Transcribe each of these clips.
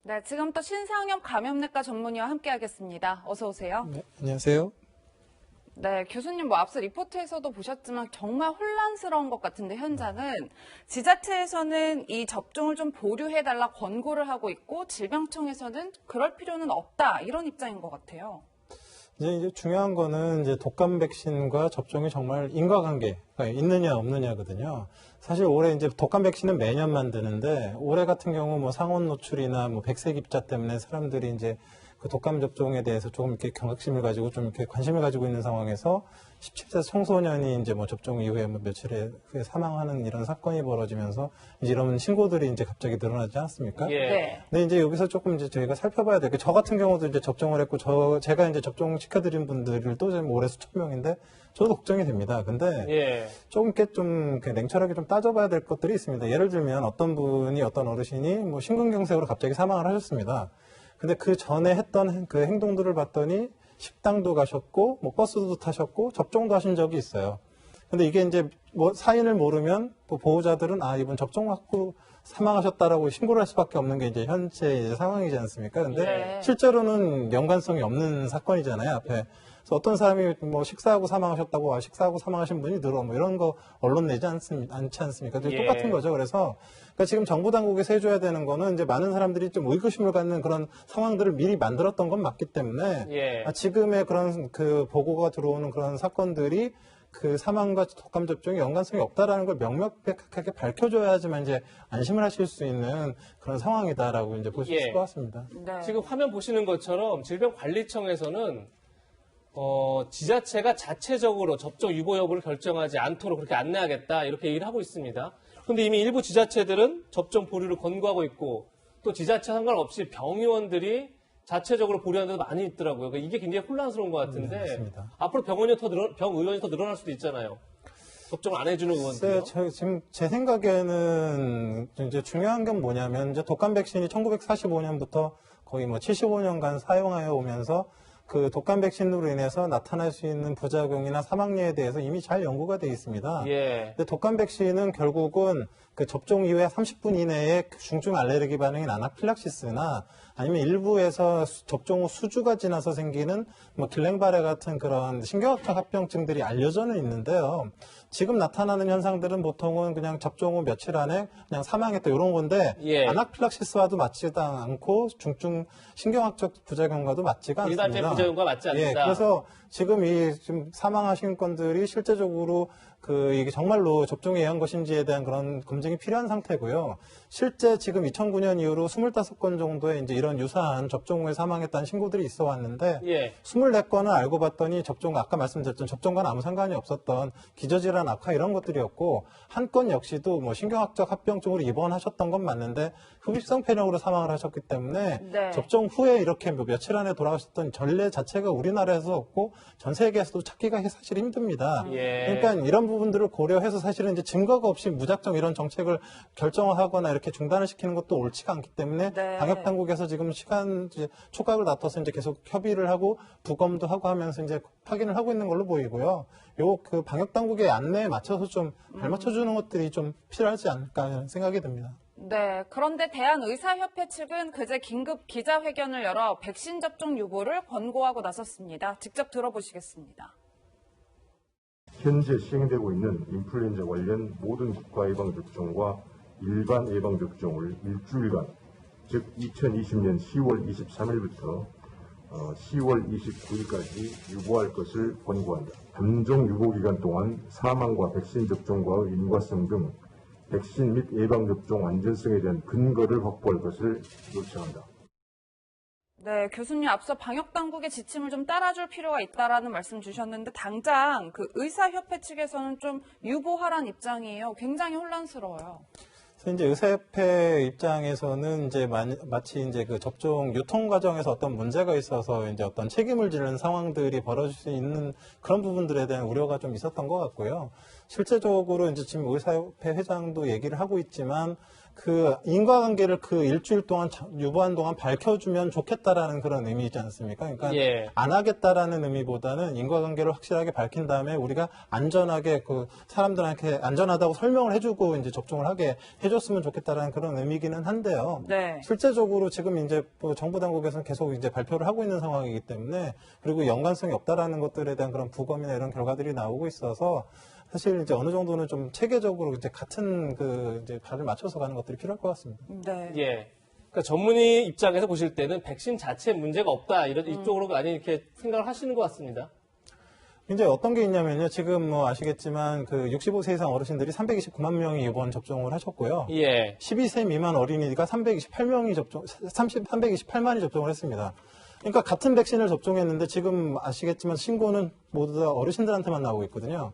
네, 지금부터 신상엽 감염내과 전문의와 함께하겠습니다. 어서 오세요. 네, 안녕하세요. 네, 교수님 앞서 리포트에서도 보셨지만 정말 혼란스러운 것 같은데 현장은 지자체에서는 이 접종을 좀 보류해달라 권고를 하고 있고 질병청에서는 그럴 필요는 없다 이런 입장인 것 같아요. 이제 중요한 거는 이제 독감 백신과 접종이 정말 인과관계가 있느냐 없느냐거든요. 사실 올해 이제 독감 백신은 매년 만드는데 올해 같은 경우 뭐 상온 노출이나 뭐 백색 입자 때문에 사람들이 이제 그 독감 접종에 대해서 조금 이렇게 경각심을 가지고 좀 이렇게 관심을 가지고 있는 상황에서 17세 청소년이 이제 뭐 접종 이후에 뭐 며칠 후에 사망하는 이런 사건이 벌어지면서 이제 이런 신고들이 이제 갑자기 늘어나지 않았습니까? 예. 네. 근데 이제 여기서 조금 이제 저희가 살펴봐야 될 게 저 같은 경우도 이제 접종을 했고 제가 이제 접종 시켜드린 분들도 지금 올해 수천 명인데 저도 걱정이 됩니다. 근데 예. 조금 이렇게 좀 냉철하게 좀 따져봐야 될 것들이 있습니다. 예를 들면 어떤 어르신이 뭐 심근경색으로 갑자기 사망을 하셨습니다. 근데 그 전에 했던 그 행동들을 봤더니 식당도 가셨고, 뭐 버스도 타셨고, 접종도 하신 적이 있어요. 근데 이게 이제 뭐 사인을 모르면 뭐 보호자들은 이분 접종 받고 사망하셨다라고 신고를 할 수밖에 없는 게 이제 현재 이제 상황이지 않습니까? 근데 네. 실제로는 연관성이 없는 사건이잖아요, 앞에. 그래서 어떤 사람이 뭐 식사하고 사망하셨다고, 식사하고 사망하신 분이 늘어, 뭐 이런 거 언론 내지 않지 않습니까? 예. 똑같은 거죠. 그래서 그러니까 지금 정부 당국에서 해줘야 되는 거는 이제 많은 사람들이 좀 의구심을 갖는 그런 상황들을 미리 만들었던 건 맞기 때문에 예. 지금의 그런 그 보고가 들어오는 그런 사건들이 그 사망과 독감 접종에 연관성이 없다라는 걸 명명백백하게 밝혀줘야지만 이제 안심을 하실 수 있는 그런 상황이다라고 이제 볼 수 있을 예. 것 같습니다. 네. 지금 화면 보시는 것처럼 질병관리청에서는 지자체가 자체적으로 접종 유보 여부를 결정하지 않도록 그렇게 안내하겠다 이렇게 얘기를 하고 있습니다. 그런데 이미 일부 지자체들은 접종 보류를 권고하고 있고 또 지자체 상관없이 병의원들이 자체적으로 보류하는 데도 많이 있더라고요. 그러니까 이게 굉장히 혼란스러운 것 같은데 맞습니다. 앞으로 병의원이 더 늘어날 수도 있잖아요. 접종을 안 해주는 의원들요. 지금 제 생각에는 이제 중요한 건 뭐냐면 이제 독감 백신이 1945년부터 거의 뭐 75년간 사용하여 오면서 그 독감 백신으로 인해서 나타날 수 있는 부작용이나 사망률에 대해서 이미 잘 연구가 되어 있습니다. 예. 근데 독감 백신은 결국은 그 접종 이후에 30분 이내에 중증 알레르기 반응인 아나필락시스나 아니면 일부에서 접종 후 수주가 지나서 생기는 뭐 길랭바레 같은 그런 신경학적 합병증들이 알려져는 있는데요. 지금 나타나는 현상들은 보통은 그냥 접종 후 며칠 안에 그냥 사망했다 이런 건데 예. 아나필락시스와도 맞지도 않고 중증 신경학적 부작용과도 맞지가 않습니다. 일반적인 부작용과 맞지 않는다. 예, 그래서 지금 지금 사망하신 건들이 실제적으로 이게 정말로 접종에 의한 것인지에 대한 그런 검증이 필요한 상태고요. 실제 지금 2009년 이후로 25건 정도의 이제 이런 유사한 접종 후에 사망했다는 신고들이 있어 왔는데 예. 24건은 알고 봤더니 아까 말씀드렸던 접종과는 아무 상관이 없었던 기저질환 악화 이런 것들이었고 한 건 역시도 뭐 신경학적 합병증으로 입원하셨던 건 맞는데 흡입성 폐렴으로 사망을 하셨기 때문에 네. 접종 후에 이렇게 며칠 안에 돌아가셨던 전례 자체가 우리나라에서 없고 전 세계에서도 찾기가 사실 힘듭니다. 예. 그러니까 이런 부분들을 고려해서 사실은 이제 증거가 없이 무작정 이런 정책을 결정하거나 이렇게 중단을 시키는 것도 옳지가 않기 때문에 네. 방역 당국에서 지금 촉각을 다퉈서 이제 계속 협의를 하고 부검도 하고 하면서 이제 확인을 하고 있는 걸로 보이고요. 그 방역 당국의 안내에 맞춰서 좀 발맞춰주는 것들이 좀 필요하지 않을까 하는 생각이 듭니다. 네, 그런데 대한의사협회 측은 그제 긴급 기자회견을 열어 백신 접종 유보를 권고하고 나섰습니다. 직접 들어보시겠습니다. 현재 시행되고 있는 인플루엔자 관련 모든 국가 예방접종과 일반 예방접종을 일주일간, 즉 2020년 10월 23일부터 10월 29일까지 유보할 것을 권고한다. 잠정 유보 기간 동안 사망과 백신 접종과의 인과성 등 백신 및 예방접종 안전성에 대한 근거를 확보할 것을 요청한다. 네, 교수님 앞서 방역당국의 지침을 좀 따라줄 필요가 있다라는 말씀 주셨는데 당장 그 의사협회 측에서는 좀 유보하라는 입장이에요. 굉장히 혼란스러워요. 그래서 이제 의사협회 입장에서는 이제 마치 이제 그 접종 유통 과정에서 어떤 문제가 있어서 이제 어떤 책임을 지는 상황들이 벌어질 수 있는 그런 부분들에 대한 우려가 좀 있었던 것 같고요. 실제적으로 이제 지금 의사협회 회장도 얘기를 하고 있지만 그 인과관계를 그 일주일 동안 유보한 동안 밝혀주면 좋겠다라는 그런 의미이지 않습니까? 그러니까 예. 안 하겠다라는 의미보다는 인과관계를 확실하게 밝힌 다음에 우리가 안전하게 그 사람들한테 안전하다고 설명을 해주고 이제 접종을 하게 해줬으면 좋겠다라는 그런 의미기는 한데요. 네. 실제적으로 지금 이제 뭐 정부 당국에서는 계속 이제 발표를 하고 있는 상황이기 때문에 그리고 연관성이 없다라는 것들에 대한 그런 부검이나 이런 결과들이 나오고 있어서 사실 이제 어느 정도는 좀 체계적으로 이제 같은 그 이제 발을 맞춰서 가는 것들이 필요할 것 같습니다. 네. 예. 그러니까 전문의 입장에서 보실 때는 백신 자체에 문제가 없다 이런 이쪽으로 많이 이렇게 생각을 하시는 것 같습니다. 이제 어떤 게 있냐면요. 지금 뭐 아시겠지만 그 65세 이상 어르신들이 329만 명이 이번 접종을 하셨고요. 예. 12세 미만 어린이가 328만이 접종을 했습니다. 그러니까 같은 백신을 접종했는데 지금 아시겠지만 신고는 모두 다 어르신들한테만 나오고 있거든요.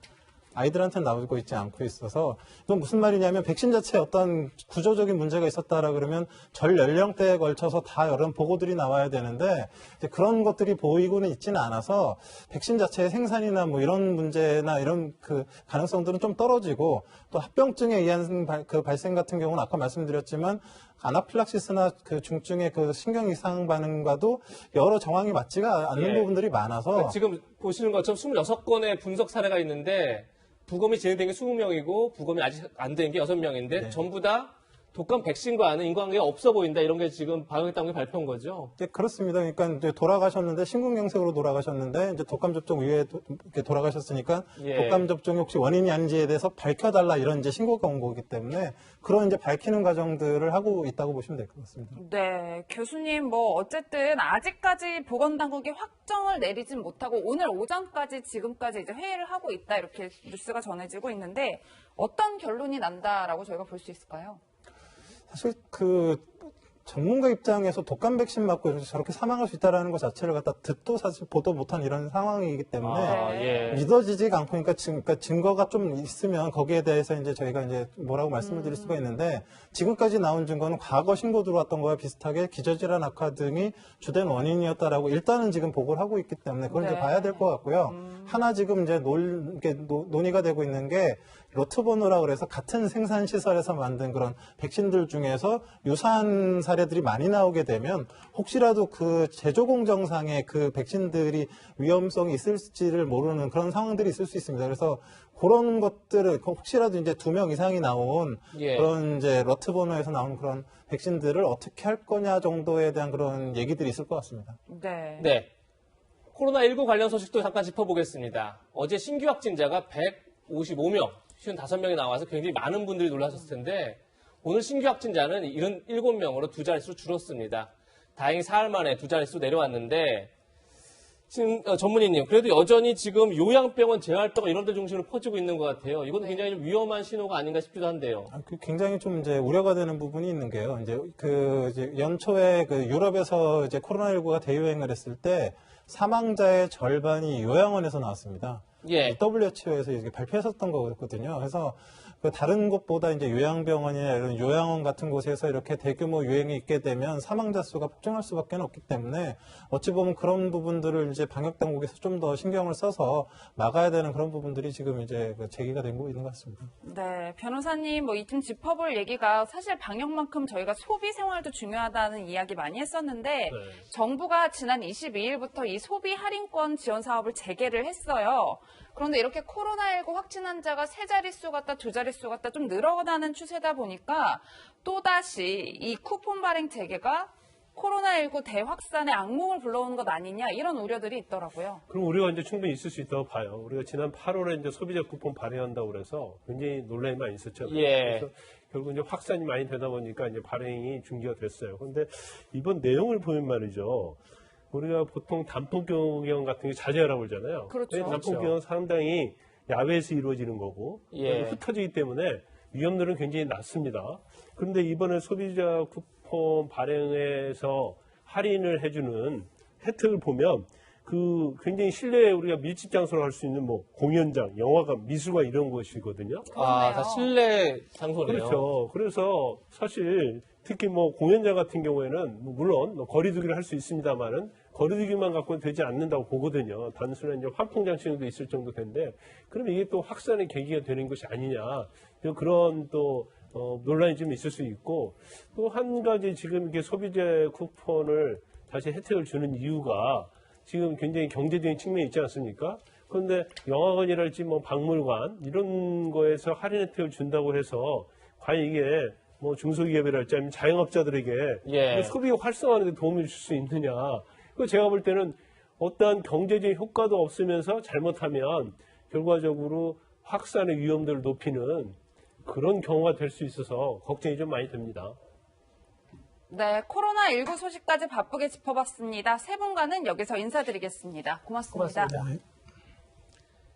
아이들한테는 나오고 있지 않고 있어서 이건 무슨 말이냐면 백신 자체에 어떤 구조적인 문제가 있었다라 그러면 전 연령대에 걸쳐서 다 여러 보고들이 나와야 되는데 이제 그런 것들이 보이고는 있지는 않아서 백신 자체의 생산이나 뭐 이런 문제나 이런 그 가능성들은 좀 떨어지고 또 합병증에 의한 그 발생 같은 경우는 아까 말씀드렸지만 아나필락시스나 그 중증의 그 신경 이상 반응과도 여러 정황이 맞지가 않는 예. 부분들이 많아서 그러니까 지금 보시는 것처럼 26건의 분석 사례가 있는데 부검이 진행된 게 20명이고 부검이 아직 안 된 게 6명인데 네. 전부 다 독감 백신과는 인과관계가 없어 보인다 이런 게 지금 방역당국이 발표한 거죠. 네, 그렇습니다. 그러니까 이제 돌아가셨는데 심근경색으로 돌아가셨는데 이제 독감 접종 이후에 이렇게 돌아가셨으니까 예. 독감 접종이 혹시 원인이 아닌지에 대해서 밝혀달라 이런 이제 신고가 온 거기 때문에 그런 이제 밝히는 과정들을 하고 있다고 보시면 될 것 같습니다. 네, 교수님, 뭐, 어쨌든, 아직까지 보건당국이 확정을 내리진 못하고, 오늘 오전까지, 지금까지 이제 회의를 하고 있다, 이렇게 뉴스가 전해지고 있는데, 어떤 결론이 난다라고 저희가 볼 수 있을까요? 사실 그 전문가 입장에서 독감 백신 맞고 저렇게 사망할 수 있다는 것 자체를 갖다 듣도 사실 보도 못한 이런 상황이기 때문에 예. 믿어지지가 않고 그러니까 증거가 좀 있으면 거기에 대해서 이제 저희가 이제 뭐라고 말씀을 드릴 수가 있는데 지금까지 나온 증거는 과거 신고 들어왔던 거와 비슷하게 기저질환 악화 등이 주된 원인이었다라고 일단은 지금 보고를 하고 있기 때문에 그걸 이제 네. 봐야 될 것 같고요. 하나 지금 이제 논의가 되고 있는 게 로트보노라고 그래서 같은 생산 시설에서 만든 그런 백신들 중에서 유사한 사례들이 많이 나오게 되면 혹시라도 그 제조 공정상의 그 백신들이 위험성이 있을지를 모르는 그런 상황들이 있을 수 있습니다. 그래서 그런 것들을 혹시라도 이제 2명 이상이 나온 예. 그런 이제 로트보노에서 나온 그런 백신들을 어떻게 할 거냐 정도에 대한 그런 얘기들이 있을 것 같습니다. 네. 네. 코로나19 관련 소식도 잠깐 짚어보겠습니다. 어제 신규 확진자가 155명, 55명이 나와서 굉장히 많은 분들이 놀라셨을 텐데 오늘 신규 확진자는 77명으로 두 자릿수로 줄었습니다. 다행히 사흘 만에 두 자릿수 내려왔는데 지금 전문의님 그래도 여전히 지금 요양병원 재활병원 이런 데 중심으로 퍼지고 있는 것 같아요. 이건 굉장히 좀 위험한 신호가 아닌가 싶기도 한데요. 굉장히 좀 이제 우려가 되는 부분이 있는 게요. 이제 연초에 그 유럽에서 이제 코로나19가 대유행을 했을 때 사망자의 절반이 요양원에서 나왔습니다. 예. WHO에서 이게 발표했었던 거거든요. 그래서 그 다른 곳보다 이제 요양병원이나 이런 요양원 같은 곳에서 이렇게 대규모 유행이 있게 되면 사망자 수가 폭증할 수밖에 없기 때문에 어찌 보면 그런 부분들을 이제 방역 당국에서 좀 더 신경을 써서 막아야 되는 그런 부분들이 지금 이제 제기가 되고 있는 것 같습니다. 네, 변호사님, 뭐, 이쯤 짚어볼 얘기가 사실 방역만큼 저희가 소비 생활도 중요하다는 이야기 많이 했었는데, 정부가 지난 22일부터 이 소비 할인권 지원 사업을 재개를 했어요. 그런데 이렇게 코로나19 확진 환자가 세 자릿수 갔다 두 자릿수 갔다 좀 늘어나는 추세다 보니까 또다시 이 쿠폰 발행 재개가 코로나19 대확산의 악몽을 불러오는 것 아니냐 이런 우려들이 있더라고요. 그럼 우리가 이제 충분히 있을 수 있다고 봐요. 우리가 지난 8월에 이제 소비자 쿠폰 발행한다고 그래서 굉장히 논란이 많이 있었잖아요. 예. 그래서 결국 이제 확산이 많이 되다 보니까 이제 발행이 중지가 됐어요. 그런데 이번 내용을 보면 말이죠. 우리가 보통 단품 경영 같은 게 자제하라고 그러잖아요. 그렇죠. 단품 경영 상당히 야외에서 이루어지는 거고 예. 흩어지기 때문에 위험들은 굉장히 낮습니다. 그런데 이번에 소비자 쿠폰 발행에서 할인을 해주는 혜택을 보면 그 굉장히 실내에 우리가 밀집 장소로 할 수 있는 뭐 공연장, 영화관, 미술관 이런 것이거든요. 아, 다 실내 장소네요. 그렇죠. 그래서 사실 특히 뭐 공연장 같은 경우에는 물론 거리두기를 할 수 있습니다만은 거리두기만 갖고는 되지 않는다고 보거든요. 단순한 이제 환풍 장치도 있을 정도 된데 그러면 이게 또 확산의 계기가 되는 것이 아니냐. 그런 또 논란이 좀 있을 수 있고, 또 한 가지 지금 이렇게 소비자 쿠폰을 다시 혜택을 주는 이유가 지금 굉장히 경제적인 측면이 있지 않습니까? 그런데 영화관이랄지 뭐 박물관 이런 거에서 할인 혜택을 준다고 해서 과연 이게 뭐 중소기업이랄지 아니면 자영업자들에게 예. 소비 활성화하는 데 도움을 줄 수 있느냐. 그 제가 볼 때는 어떠한 경제적인 효과도 없으면서 잘못하면 결과적으로 확산의 위험도를 높이는 그런 경우가 될 수 있어서 걱정이 좀 많이 됩니다. 네, 코로나19 소식까지 바쁘게 짚어봤습니다. 세 분과는 여기서 인사드리겠습니다. 고맙습니다. 고맙습니다.